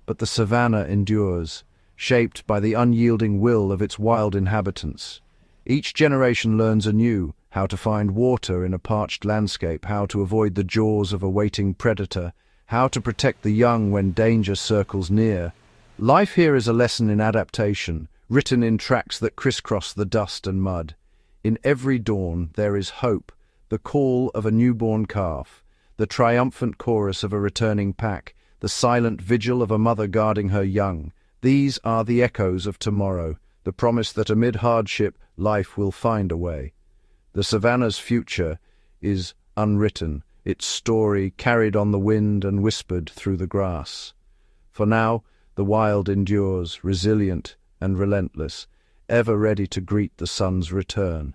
But the savannah endures, shaped by the unyielding will of its wild inhabitants. Each generation learns anew how to find water in a parched landscape, how to avoid the jaws of a waiting predator, how to protect the young when danger circles near. Life here is a lesson in adaptation, written in tracks that crisscross the dust and mud. In every dawn there is hope, the call of a newborn calf, the triumphant chorus of a returning pack, the silent vigil of a mother guarding her young. These are the echoes of tomorrow, the promise that amid hardship, life will find a way. The savannah's future is unwritten, its story carried on the wind and whispered through the grass. For now, the wild endures, resilient and relentless, ever ready to greet the sun's return.